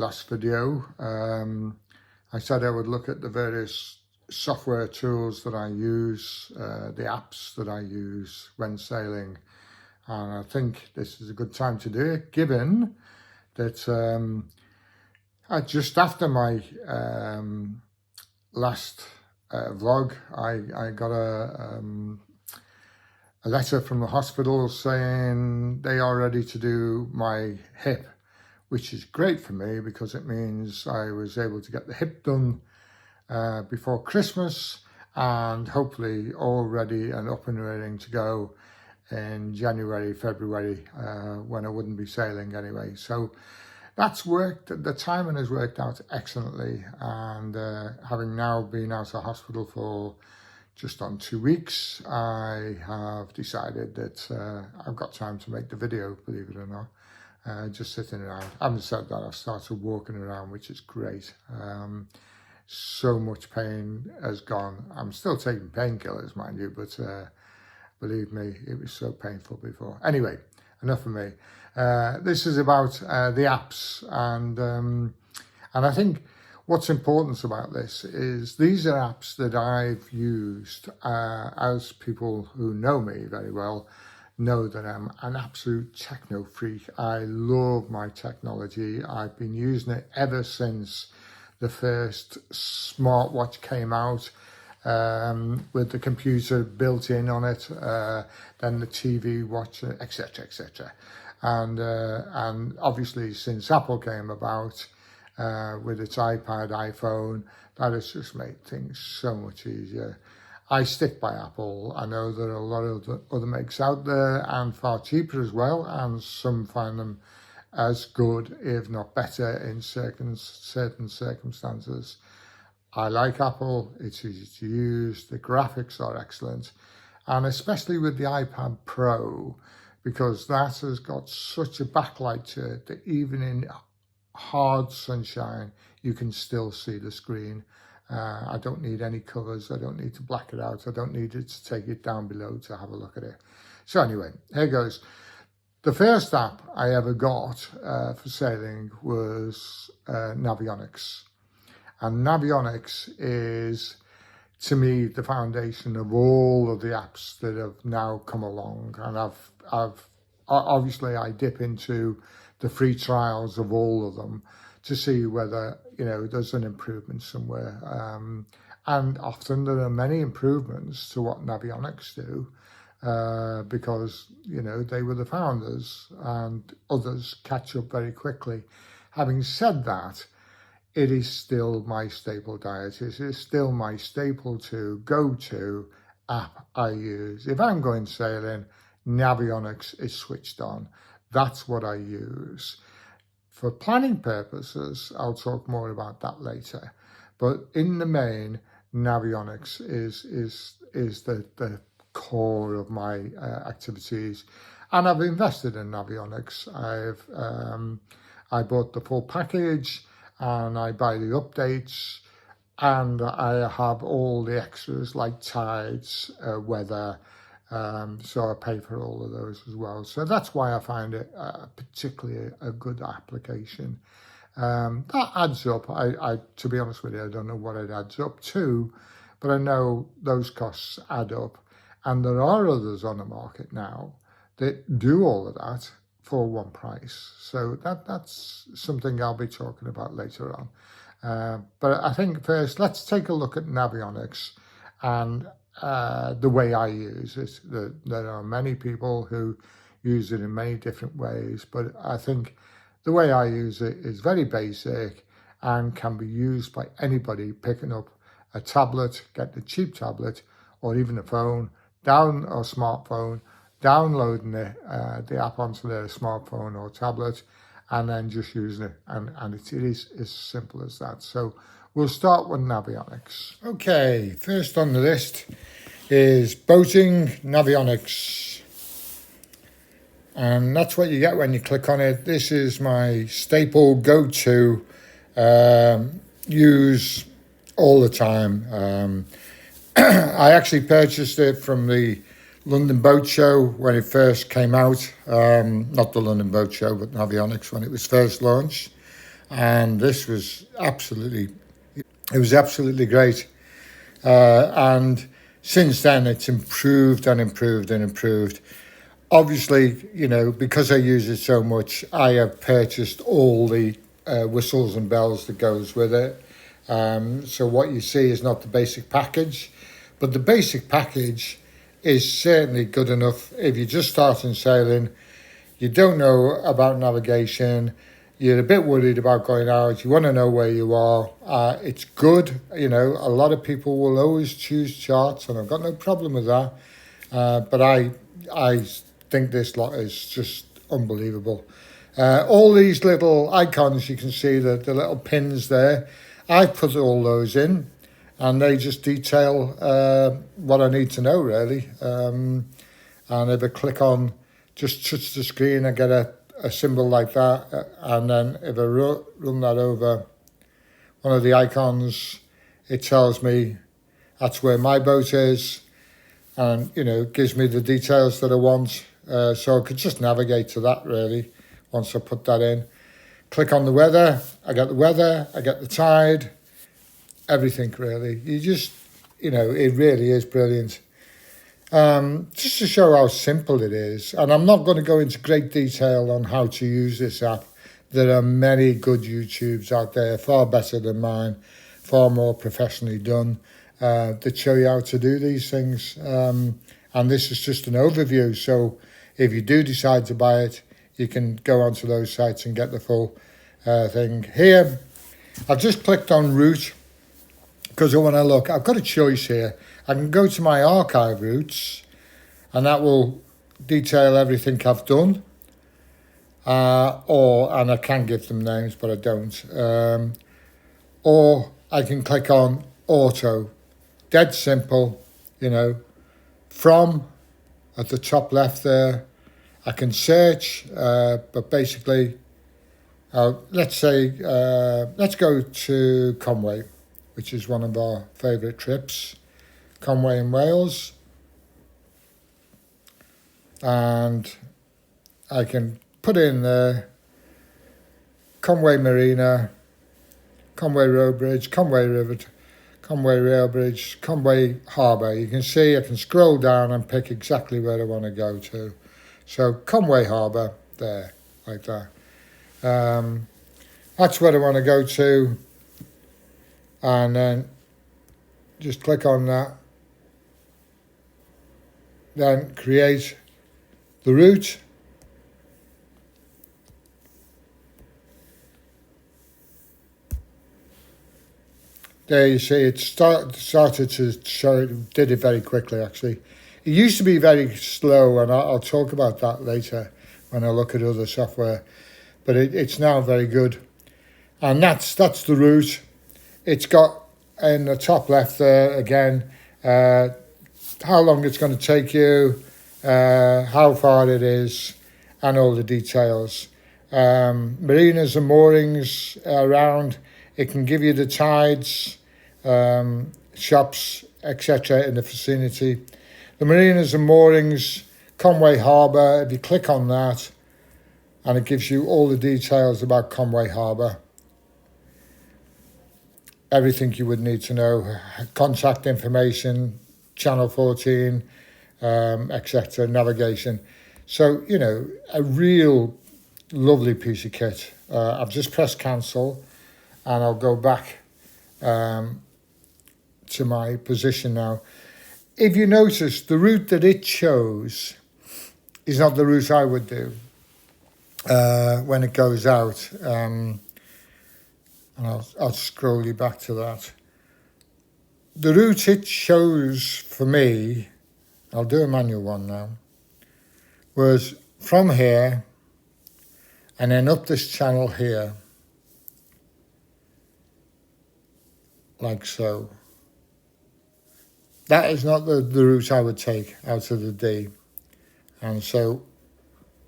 last video. I said I would look at the various software tools that I use, the apps that I use when sailing, and I think this is a good time to do it, given that just after my last vlog, I got a letter from the hospital saying they are ready to do my hip, which is great for me because it means I was able to get the hip done before Christmas and hopefully all ready and up and ready to go in January, February, when I wouldn't be sailing anyway. So that's worked, the timing has worked out excellently, and having now been out of hospital for just on 2 weeks, I have decided that I've got time to make the video, believe it or not. Just sitting around. I haven't said that, I've started walking around, which is great. So much pain has gone. I'm still taking painkillers, mind you, but believe me, it was so painful before. Anyway, enough of me. This is about the apps, and I think what's important about this is these are apps that I've used, as people who know me very well know that I'm an absolute techno freak. I love my technology. I've been using it ever since the first smartwatch came out, with the computer built in on it, then the TV watch, etc., etc. And obviously since Apple came about, with its iPad, iPhone, that has just made things so much easier. I stick by Apple. I know there are a lot of other makes out there and far cheaper as well, and some find them as good, if not better, in certain circumstances. I like Apple, it's easy to use, the graphics are excellent, and especially with the iPad Pro, because that has got such a backlight to it that even in hard sunshine, you can still see the screen. I don't need any covers. I don't need to black it out. I don't need it to take it down below to have a look at it. So anyway, here goes. The first app I ever got for sailing was Navionics. And Navionics is, to me, the foundation of all of the apps that have now come along. And I've obviously I dip into the free trials of all of them to see whether, you know, there's an improvement somewhere. And often there are many improvements to what Navionics do, because, you know, they were the founders and others catch up very quickly. Having said that, it is still my staple diet. It is still my staple to go-to app I use. If I'm going sailing, Navionics is switched on. That's what I use. For planning purposes, I'll talk more about that later. But in the main, Navionics is the core of my activities. And I've invested in Navionics. I bought the full package, and I buy the updates, and I have all the extras like tides, weather, so I pay for all of those as well. So that's why I find it particularly a good application. That adds up. To be honest with you, I don't know what it adds up to, but I know those costs add up. And there are others on the market now that do all of that for one price. So that's something I'll be talking about later on. But I think first, let's take a look at Navionics and the way I use it. There are many people who use it in many different ways, but I think the way I use it is very basic and can be used by anybody picking up a tablet, get the cheap tablet, or even a phone, or smartphone, downloading the app onto their smartphone or tablet, and then just using it. And it is as simple as that. So we'll start with Navionics. Okay, first on the list is boating Navionics. And that's what you get when you click on it. This is my staple go-to, use all the time. I actually purchased it from the London Boat Show when it first came out. Not the London Boat Show, but Navionics when it was first launched. and this was absolutely great. And since then, it's improved and improved and improved. Obviously, you know, because I use it so much, I have purchased all the whistles and bells that goes with it. So what you see is not the basic package, but the basic package is certainly good enough if you're just starting sailing, you don't know about navigation, you're a bit worried about going out, you want to know where you are. It's good. You know, a lot of people will always choose charts, and I've got no problem with that. But I think this lot is just unbelievable. All these little icons, you can see the little pins there. I put all those in, and they just detail what I need to know, really. And if I click on, just touch the screen, I get a symbol like that. And then if I run that over one of the icons, it tells me that's where my boat is. And, you know, gives me the details that I want. So I could just navigate to that, really, once I put that in. Click on the weather, I get the tide, everything, really. You just, you know, it really is brilliant. Just to show how simple it is, and I'm not going to go into great detail on how to use this app. There are many good YouTubes out there, far better than mine, far more professionally done, that show you how to do these things. And this is just an overview, so if you do decide to buy it, you can go onto those sites and get the full thing. Here, I've just clicked on route because I want to look. I've got a choice here. I can go to my archive routes, and that will detail everything I've done. And I can give them names, but I don't. Or I can click on auto. Dead simple, you know. From at the top left there, I can search, but basically, let's go to Conway, which is one of our favourite trips, Conway in Wales. And I can put in there Conway Marina, Conway Road Bridge, Conway River, Conway Rail Bridge, Conway Harbour. You can see I can scroll down and pick exactly where I want to go to. So Conway Harbour, there, like that. That's where I want to go to. And then just click on that. Then create the route. There you see it started to show, it did it very quickly actually. It used to be very slow, and I'll talk about that later when I look at other software, but it's now very good. And that's the route. It's got in the top left there again, how long it's going to take you, how far it is, and all the details. Marinas and moorings around. It can give you the tides, shops, etc. in the vicinity. The marinas and moorings, Conway Harbour, if you click on that, and it gives you all the details about Conway Harbour. Everything you would need to know, contact information, Channel 14, etc., navigation. So, you know, a real lovely piece of kit. I've just pressed cancel, and I'll go back to my position now. If you notice, the route that it chose is not the route I would do when it goes out. And I'll scroll you back to that. The route it chose for me, I'll do a manual one now, was from here and then up this channel here, like so. That is not the route I would take out of the D. And so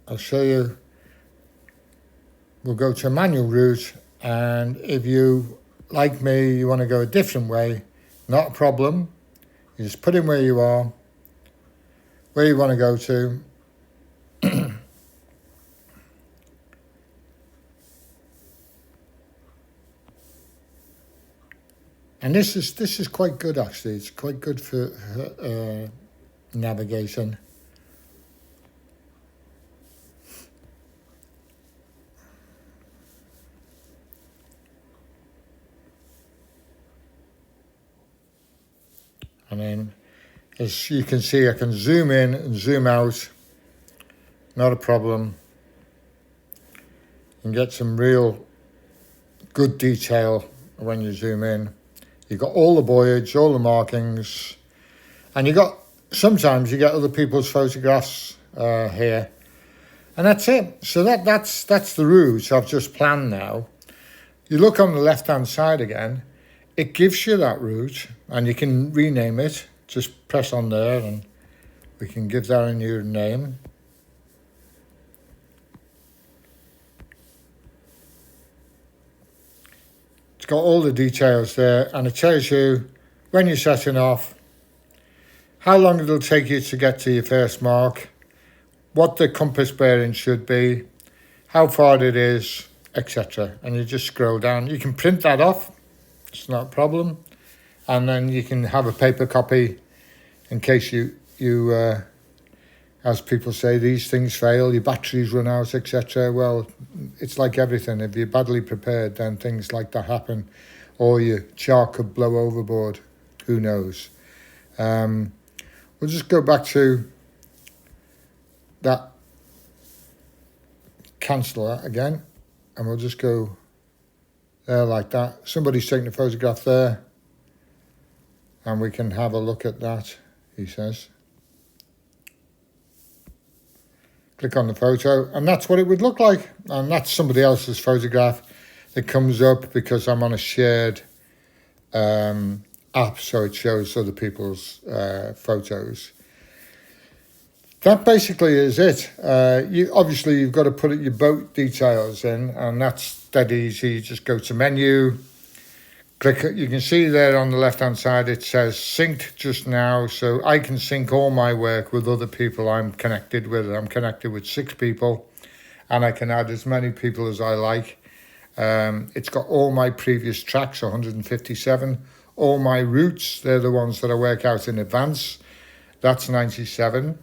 I'll show you. We'll go to a manual route, and if you, like me, you want to go a different way, not a problem. You just put in where you are, where you want to go to. And this is quite good actually. It's quite good for navigation. And then, as you can see, I can zoom in and zoom out. Not a problem. You can get some real good detail when you zoom in. You've got all the voyage, all the markings, and sometimes you get other people's photographs here. And that's it. So that's the route I've just planned now. You look on the left-hand side again, it gives you that route, and you can rename it. Just press on there and we can give that a new name. It's got all the details there, and it tells you when you're setting off, how long it'll take you to get to your first mark, what the compass bearing should be, how far it is, etc. And you just scroll down. You can print that off, it's not a problem. And then you can have a paper copy in case you as people say, these things fail, your batteries run out, etc. Well, it's like everything. If you're badly prepared, then things like that happen. Or your chart could blow overboard. Who knows? We'll just go back to that. Cancel that again. And we'll just go there like that. Somebody's taking a photograph there. And we can have a look at that, he says. Click on the photo, and that's what it would look like. And that's somebody else's photograph that comes up because I'm on a shared app, so it shows other people's photos. That basically is it. Obviously, you've got to put your boat details in, and that's dead easy. Just go to menu, click it. You can see there on the left-hand side, it says synced just now. So I can sync all my work with other people I'm connected with. I'm connected with 6 people, and I can add as many people as I like. It's got all my previous tracks, 157. All my routes, they're the ones that I work out in advance. That's 97.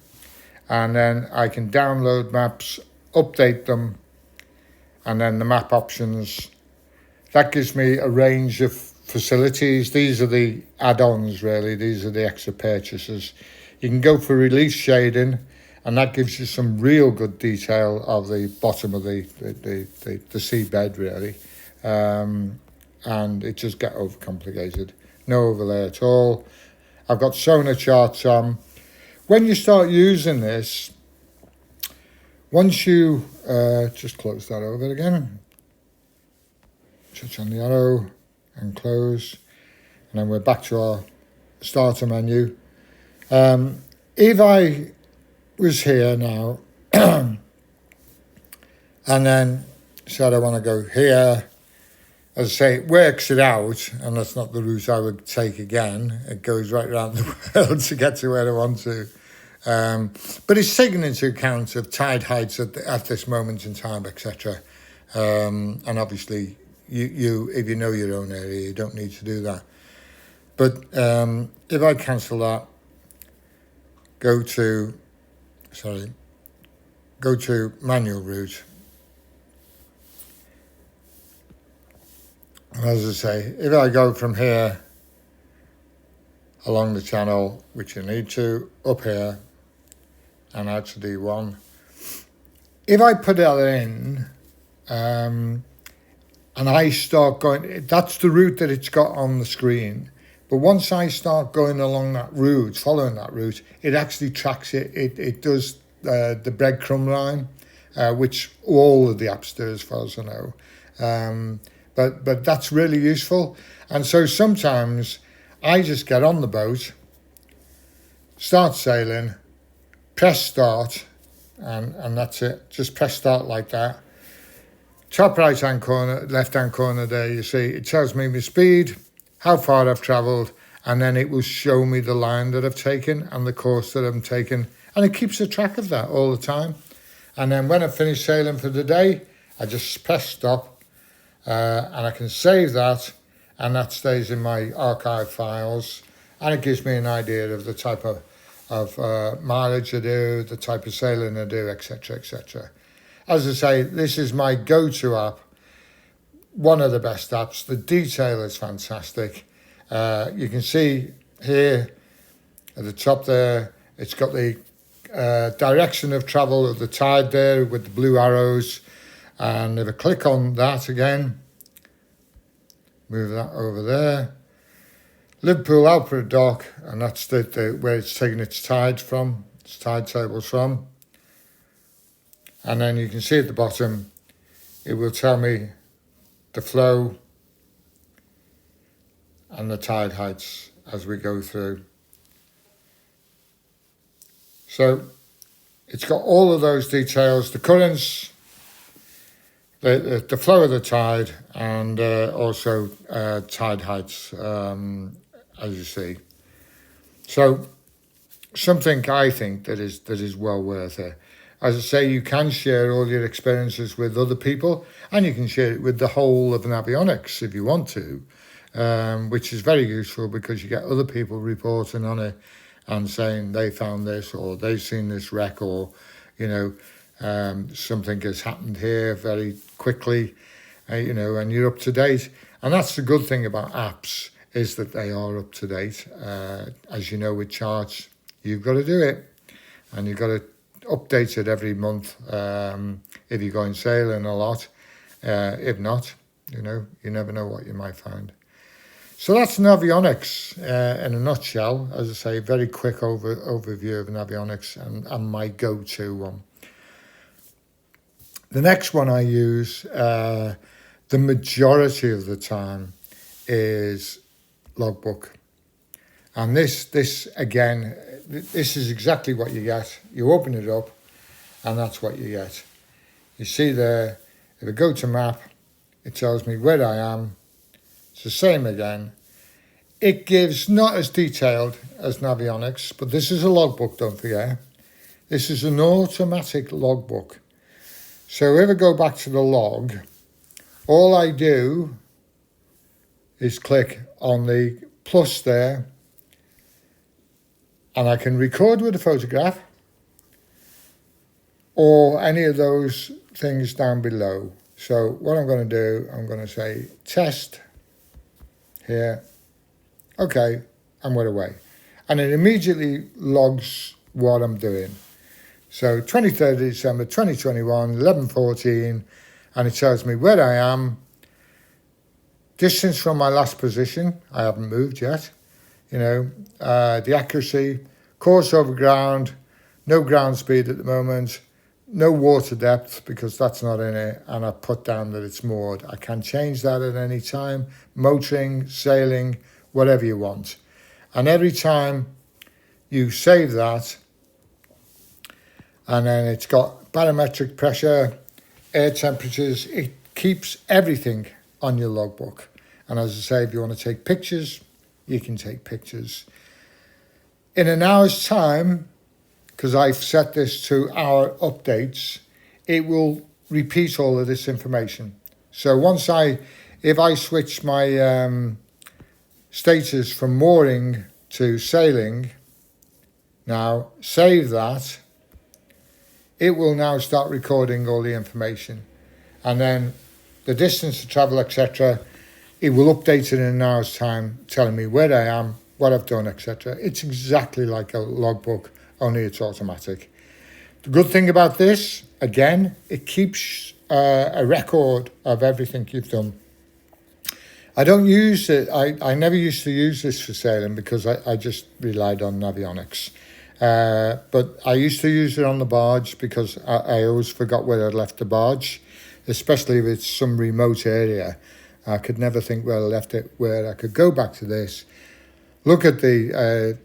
And then I can download maps, update them, and then the map options. That gives me a range of facilities. These are the add-ons, really. These are the extra purchases. You can go for release shading, and that gives you some real good detail of the bottom of the seabed, really. And it just get overcomplicated. No overlay at all. I've got sonar charts on. When you start using this, once you just close that over again, touch on the arrow and close, and then we're back to our starter menu. If I was here now and then said I want to go here, as I say, it works it out, and that's not the route I would take again. It goes right around the world to get to where I want to. But it's taken into account of tide heights at this moment in time, etc. And obviously, you if you know your own area, you don't need to do that. But if I cancel that, go to manual route. And as I say, if I go from here along the channel, which you need to, up here, and out to D1, if I put that in, and I start going, that's the route that it's got on the screen. But once I start going along that route, following that route, it actually tracks it. It does the breadcrumb line, which all of the apps do, as far as I know. But that's really useful. And so sometimes I just get on the boat, start sailing, press start, and that's it. Just press start like that. Top right-hand corner, left-hand corner there, you see, it tells me my speed, how far I've travelled, and then it will show me the line that I've taken and the course that I'm taking. And it keeps a track of that all the time. And then when I've finished sailing for the day, I just press stop, and I can save that, and that stays in my archive files, and it gives me an idea of the type of mileage I do, the type of sailing I do, etc., etc. As I say, this is my go-to app, one of the best apps. The detail is fantastic. You can see here at the top there, it's got the direction of travel of the tide there with the blue arrows, and if I click on that again, move that over there, Liverpool Alfred Dock, and that's where it's taking its tides from, its tide tables from. And then you can see at the bottom, it will tell me the flow and the tide heights as we go through. So it's got all of those details, the currents, the flow of the tide, and also tide heights, as you see. So something I think that is well worth it. As I say, you can share all your experiences with other people, and you can share it with the whole of Navionics if you want to, which is very useful because you get other people reporting on it and saying they found this, or they've seen this wreck, or, you know, something has happened here very quickly, you know, and you're up to date. And that's the good thing about apps, is that they are up to date. As you know, with charts, you've got to do it, and you've got to update it every month if you're going sailing a lot. If not, you know, you never know what you might find. So that's Navionics in a nutshell. As I say, very quick overview of Navionics and my go-to one. The next one I use, the majority of the time, is Logbook. And this again, this is exactly what you get. You open it up, and that's what you get. You see there, if I go to map, it tells me where I am. It's the same again. It gives not as detailed as Navionics, but this is a logbook, don't forget. This is an automatic logbook. So if I go back to the log, all I do is click on the plus there, and I can record with a photograph or any of those things down below. So what I'm going to do, I'm going to say test here. Okay, and we're away. And it immediately logs what I'm doing. So 23rd of December 2021, 11:14, and it tells me where I am, distance from my last position, I haven't moved yet, you know, the accuracy, course over ground, no ground speed at the moment, no water depth because that's not in it, and I put down that it's moored. I can change that at any time, motoring, sailing, whatever you want. And every time you save that, and then it's got barometric pressure, air temperatures, it keeps everything on your logbook. And as I say, if you want to take pictures, you can take pictures. In an hour's time, because I've set this to hour updates, it will repeat all of this information. So if I switch my status from mooring to sailing, now save that, it will now start recording all the information. And then the distance to travel, etc., it will update it in an hour's time, telling me where I am, what I've done, etc. It's exactly like a logbook, only it's automatic. The good thing about this, again, it keeps a record of everything you've done. I don't use it, I never used to use this for sailing because I just relied on Navionics. But I used to use it on the barge because I always forgot where I'd left the barge, especially if it's some remote area. I could never think where I left it, where I could go back to this, look at the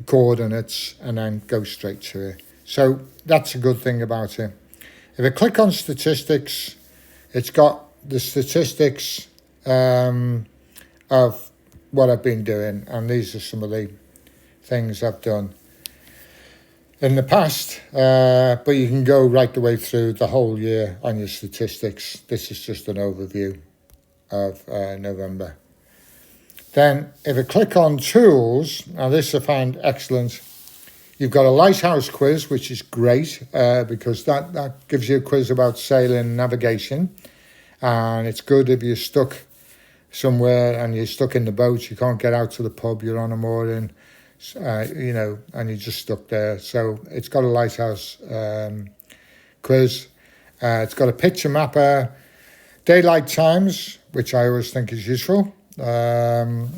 coordinates, and then go straight to it. So that's a good thing about it. If I click on statistics, it's got the statistics of what I've been doing, and these are some of the things I've done in the past, but you can go right the way through the whole year on your statistics. This is just an overview of November. Then if I click on Tools, now this I find excellent. You've got a Lighthouse quiz, which is great because that gives you a quiz about sailing and navigation. And it's good if you're stuck somewhere and you're stuck in the boat, you can't get out to the pub, you're on a mooring, you know, and you're just stuck there. So it's got a Lighthouse quiz. It's got a picture mapper, daylight times, which I always think is useful. And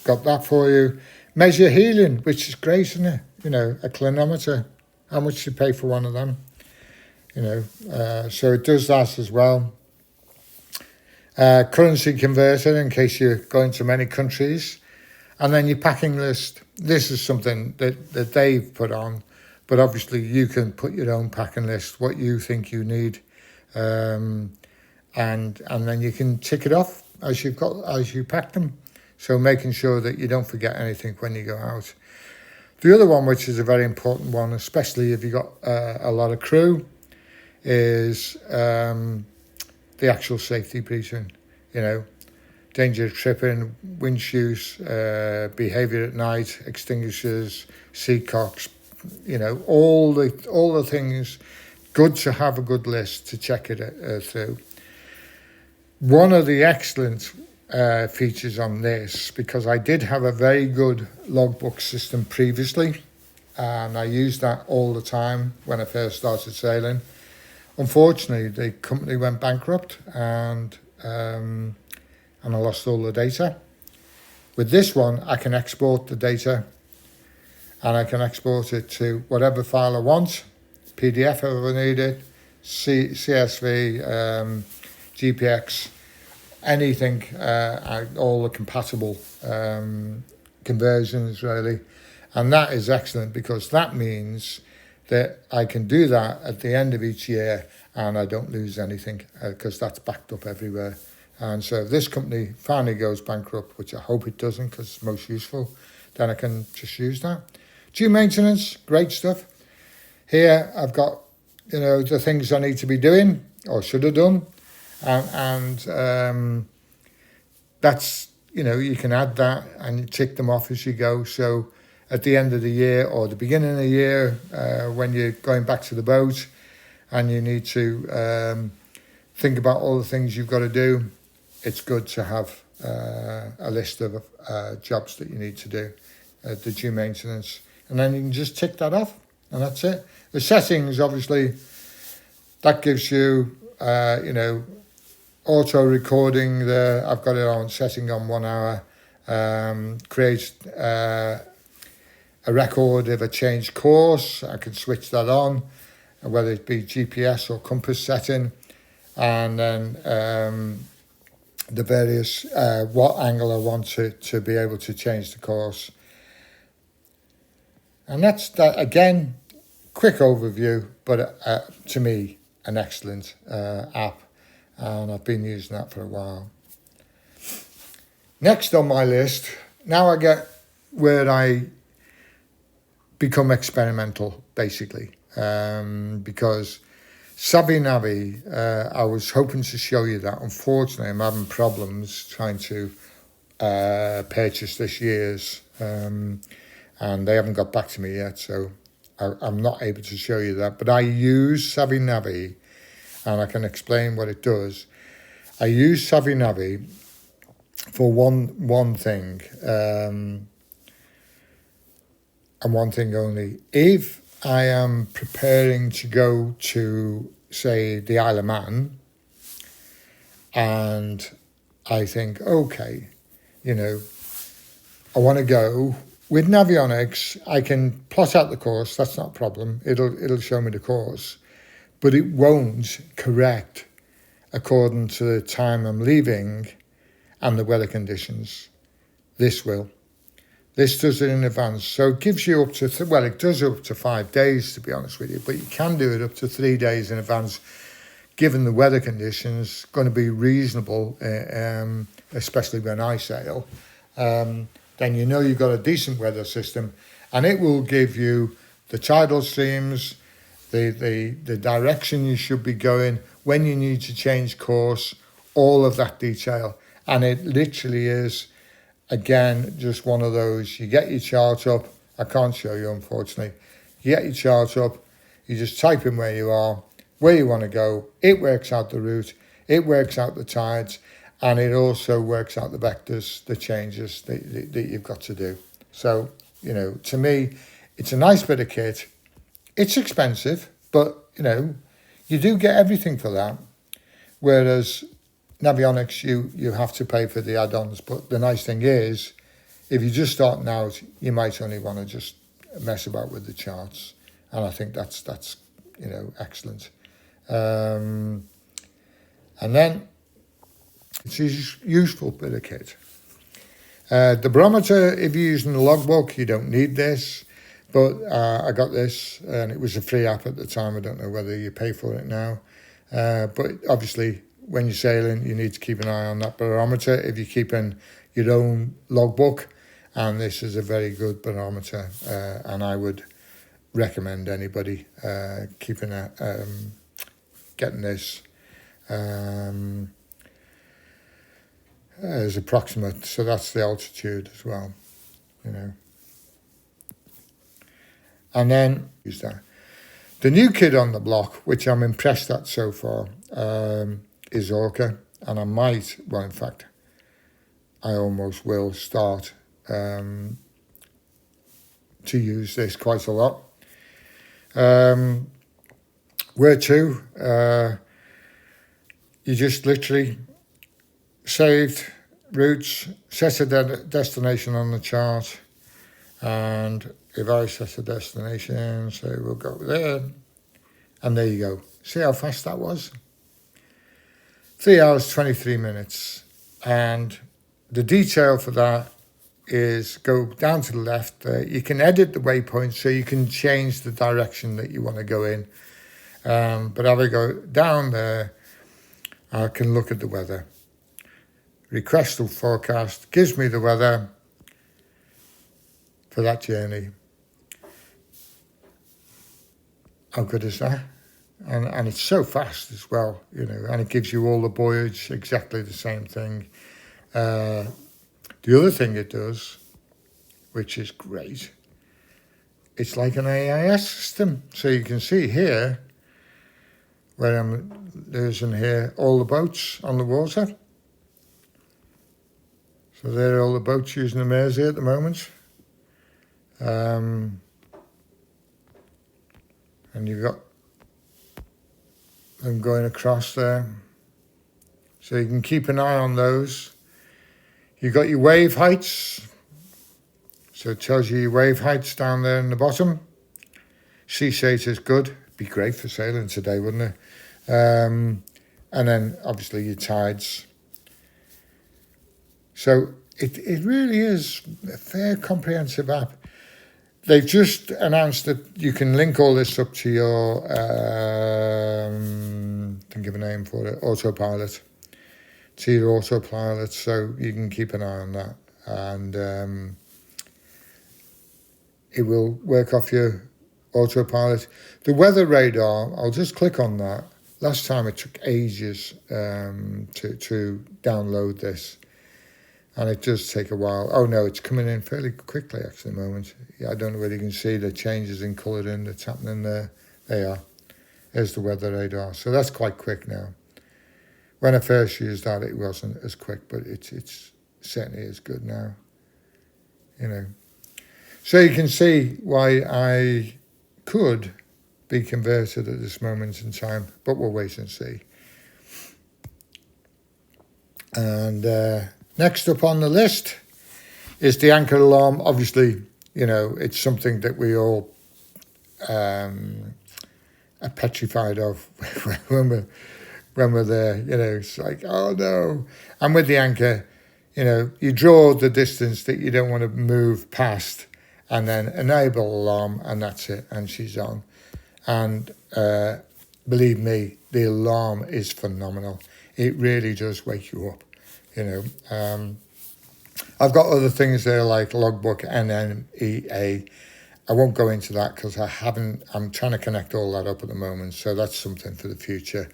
got that for you. Measure healing, which is great, isn't it? You know, a clinometer. How much do you pay for one of them? You know, so it does that as well. Currency converter in case you're going to many countries. And then your packing list. This is something that they've put on, but obviously you can put your own packing list, what you think you need. And then you can tick it off as you pack them. So making sure that you don't forget anything when you go out. The other one, which is a very important one, especially if you've got a lot of crew, is the actual safety briefing. You know, danger of tripping, wind shoes, behaviour at night, extinguishers, seacocks. You know, all the things. Good to have a good list to check it through. One of the excellent features on this, because I did have a very good logbook system previously, and I used that all the time when I first started sailing. Unfortunately, the company went bankrupt, and I lost all the data. With this one, I can export the data, and I can export it to whatever file I want, PDF if I need it, CSV, GPX, anything, all the compatible conversions really. And that is excellent because that means that I can do that at the end of each year and I don't lose anything because that's backed up everywhere. And so if this company finally goes bankrupt, which I hope it doesn't because it's most useful, then I can just use that. Due maintenance, great stuff. Here I've got, you know, the things I need to be doing or should have done. And that's, you know, you can add that and you tick them off as you go. So at the end of the year or the beginning of the year, when you're going back to the boat and you need to think about all the things you've got to do, it's good to have a list of jobs that you need to do, the due maintenance. And then you can just tick that off and that's it. The settings, obviously, that gives you, you know, auto recording there. I've got it on setting on 1 hour. Create a record if I change course. I can switch that on, whether it be GPS or compass setting, and then the various what angle I want to be able to change the course. And that's that again. Quick overview, but to me, an excellent app. And I've been using that for a while. Next on my list, now I get where I become experimental, basically, because Savvy Navi, I was hoping to show you that. Unfortunately, I'm having problems trying to purchase this year's, and they haven't got back to me yet, so I'm not able to show you that. But I use Savvy Navi, and I can explain what it does. I use Savvy Navi for one thing, and one thing only. If I am preparing to go to, say, the Isle of Man, and I think, okay, you know, I want to go. With Navionics, I can plot out the course. That's not a problem. It'll show me the course, but it won't correct according to the time I'm leaving and the weather conditions. This will. This does it in advance. So it gives you up to, well, it does up to 5 days, to be honest with you, but you can do it up to 3 days in advance, given the weather conditions, going to be reasonable, especially when I sail. Then you know you've got a decent weather system, and it will give you the tidal streams, the direction you should be going, when you need to change course, all of that detail. And it literally is, again, just one of those, you get your chart up. I can't show you, unfortunately. You get your chart up, you just type in where you are, where you want to go. It works out the route, it works out the tides, and it also works out the vectors, the changes that you've got to do. So, you know, to me, it's a nice bit of kit. It's expensive, but, you know, you do get everything for that. Whereas Navionics, you have to pay for the add-ons. But the nice thing is, if you're just starting out, you might only want to just mess about with the charts. And I think that's you know, excellent. And then it's a useful bit of kit. The barometer, if you're using the Logbook, you don't need this. But I got this, and it was a free app at the time. I don't know whether you pay for it now. But obviously, when you're sailing, you need to keep an eye on that barometer if you're keeping your own logbook. And this is a very good barometer, and I would recommend anybody getting this as approximate. So that's the altitude as well, you know. And then use that. The new kid on the block, which I'm impressed at so far, is Orca. And I might, well, in fact, I almost will start to use this quite a lot. Where to? You just literally saved routes, set a destination on the chart, and if I set a destination, so we'll go there, and there you go. See how fast that was? 3 hours, 23 minutes. And the detail for that is go down to the left there. You can edit the waypoint, so you can change the direction that you want to go in. But if I go down there, I can look at the weather. Request a forecast, gives me the weather for that journey. How good is that? And it's so fast as well, you know, and it gives you all the buoyage, exactly the same thing. The other thing it does, which is great, it's like an AIS system. So you can see here, where I'm losing here, all the boats on the water. So there are all the boats using the Mersey at the moment. And you've got them going across there. So you can keep an eye on those. You've got your wave heights. So it tells you your wave heights down there in the bottom. Sea state is good. Be great for sailing today, wouldn't it? And then obviously your tides. So it really is a fair comprehensive app. They've just announced that you can link all this up to your, think of a name for it, autopilot. To your autopilot, so you can keep an eye on that. And it will work off your autopilot. The weather radar, I'll just click on that. Last time it took ages to download this. And it does take a while. Oh no, it's coming in fairly quickly actually at the moment. Yeah, I don't know whether you can see the changes in colouring that's happening there. They are. There's the weather radar. So that's quite quick now. When I first used that, it wasn't as quick, but it's certainly is good now. You know. So you can see why I could be converted at this moment in time, but we'll wait and see. And next up on the list is the anchor alarm. Obviously, you know, it's something that we all are petrified of when we're there. You know, it's like, oh no. And with the anchor, you know, you draw the distance that you don't want to move past, and then enable alarm, and that's it, and she's on. And believe me, the alarm is phenomenal. It really does wake you up. You know, I've got other things there like Logbook, NNEA, I won't go into that because I'm trying to connect all that up at the moment. So that's something for the future.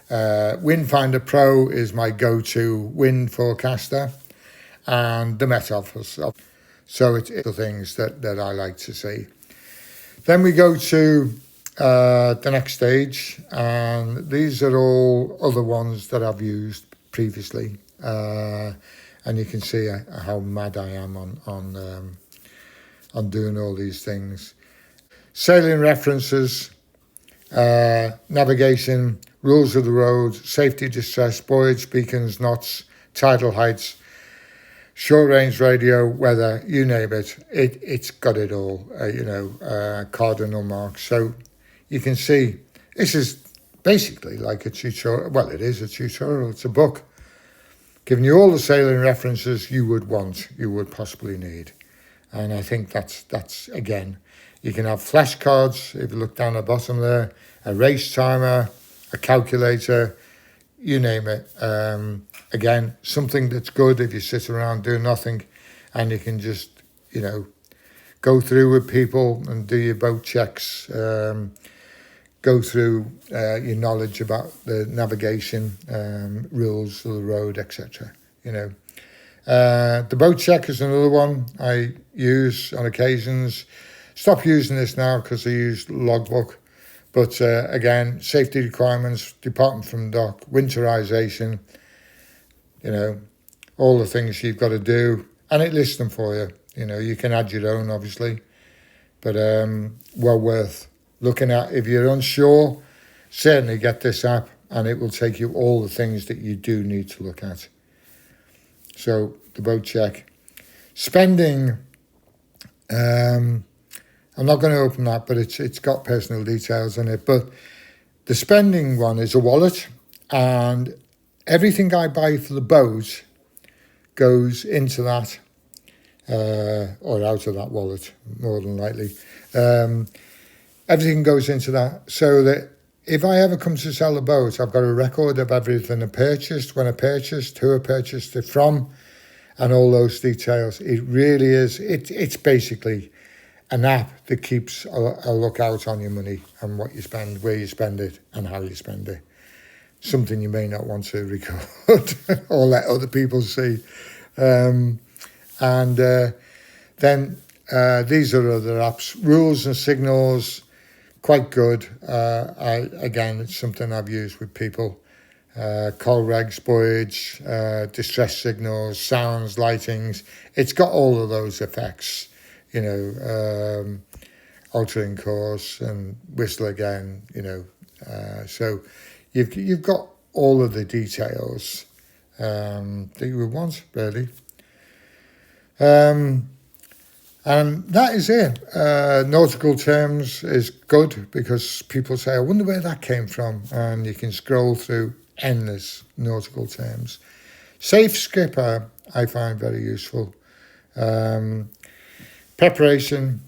Windfinder Pro is my go-to wind forecaster, and the Met Office. So it's the things that I like to see. Then we go to the next stage, and these are all other ones that I've used previously. And you can see how mad I am on doing all these things. Sailing references, navigation, rules of the road, safety distress, buoyage, beacons, knots, tidal heights, short range radio, weather, you name it. It's got it all, cardinal marks. So you can see this is basically like a tutorial. Well, it is a tutorial. It's a book giving you all the sailing references you would possibly need. And I think that's again, you can have flashcards, if you look down the bottom there, a race timer, a calculator, you name it. Again, something that's good if you sit around doing nothing and you can just, go through with people and do your boat checks, go through your knowledge about the navigation, rules of the road, etc. The boat check is another one I use on occasions. Stop using this now because I use Logbook. But again, safety requirements, departing from dock, winterization, all the things you've got to do. And it lists them for you. You can add your own, obviously. But well worth looking at. If you're unsure, certainly get this app and it will take you all the things that you do need to look at. So the boat check. Spending, I'm not going to open that, but it's got personal details in it. But the spending one is a wallet, and everything I buy for the boat goes into that, or out of that wallet, more than likely. Everything goes into that, so that if I ever come to sell a boat, I've got a record of everything I purchased, when I purchased, who I purchased it from, and all those details. It really is, it's basically an app that keeps a lookout on your money and what you spend, where you spend it, and how you spend it. Something you may not want to record or let other people see. Then these are other apps. Rules and signals, quite good. Again, it's something I've used with people. Call regs, buoyage, distress signals, sounds, lightings. It's got all of those effects. Altering course and whistle again, so you've got all of the details that you would want, really. And that is it. Nautical terms is good because people say, I wonder where that came from, and you can scroll through endless nautical terms. Safe skipper I find very useful. Preparation,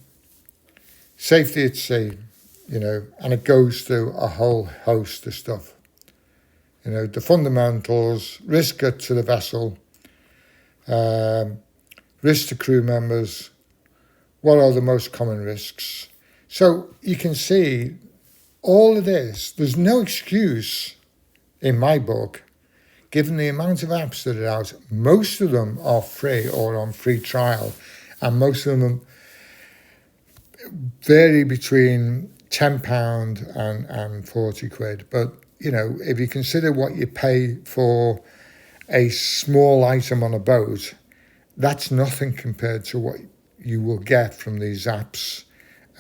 safety at sea, and it goes through a whole host of stuff. The fundamentals, risk to the vessel, risk to crew members, what are the most common risks. So you can see all of this. There's no excuse in my book, given the amount of apps that are out. Most of them are free or on free trial. And most of them vary between £10 and 40 quid. But, if you consider what you pay for a small item on a boat, that's nothing compared to what you will get from these apps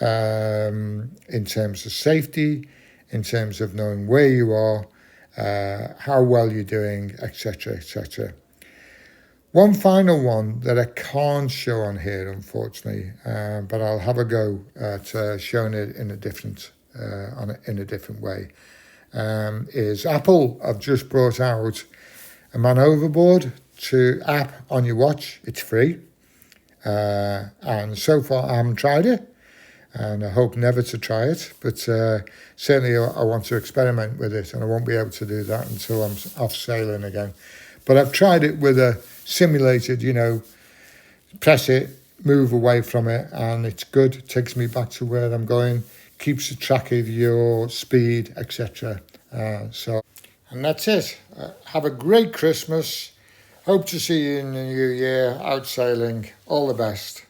in terms of safety, in terms of knowing where you are, how well you're doing, etc., etc. One final one that I can't show on here, unfortunately, but I'll have a go at showing it in a different way. Is Apple have just brought out a Man Overboard app on your watch. It's free, and so far I haven't tried it, and I hope never to try it. But certainly I want to experiment with it, and I won't be able to do that until I'm off sailing again. But I've tried it with a simulated, press it, move away from it, and it's good. It takes me back to where I'm going, keeps a track of your speed, etc. And that's it. Have a great Christmas. Hope to see you in the new year out sailing. All the best.